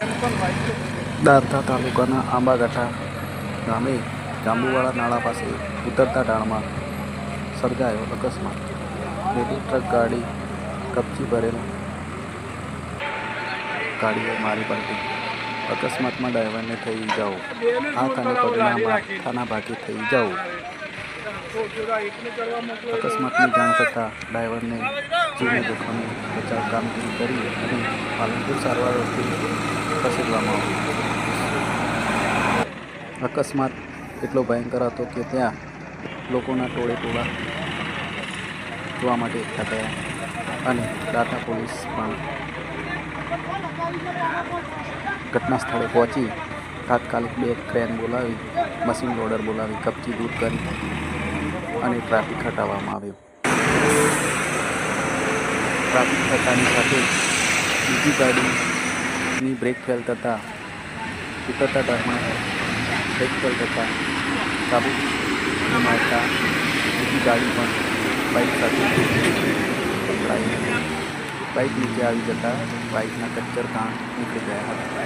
દાંતા તાલુકાના આંબાગાંઠા ગામે જાંબુવાળા નાળા પાસે ઉતરતા ઢાળમાં સર્જાયો અકસ્માત. પેલી ટ્રક ગાડી કપચી ભરેલ ગાડીએ મારી પલટી. અકસ્માતમાં ડ્રાઈવરને થઈ ઇજાઓ. હાથ અને પગના માથાના ભાગે થઈ ઇજાઓ. અકસ્માતની જાણ થતાં ડ્રાઈવરને જીવને જોખમે બચાવ કામગીરી કરી અને પાલનપુર સારવાર અર્થે ખસેડવામાં આવ્યો. અકસ્માત એટલો ભયંકર હતો કે ત્યાં લોકોના ટોળે ટોળા જોવા માટે એકઠા થયા અને દાંતા પોલીસ પણ ઘટના સ્થળે પહોંચી તાત્કાલિક 2 ક્રેન બોલાવી, મશીન લોડર બોલાવી કપચી દૂર કરી અને ટ્રાફિક હટાવવામાં આવ્યો. ટ્રાફિક હટાવવાની સાથે બીજી ગાડીની બ્રેક ફેલ થતાં ઉતરતા ઢાળમાં બ્રેક ફેલ થતાં કાબુ ગુમાવતા બીજી ગાડી પણ બાઇક સાથે પકડાઈ. બાઇક નીચે આવી જતાં બાઇકના કચ્ચર કામ નીકળી ગયા હતા.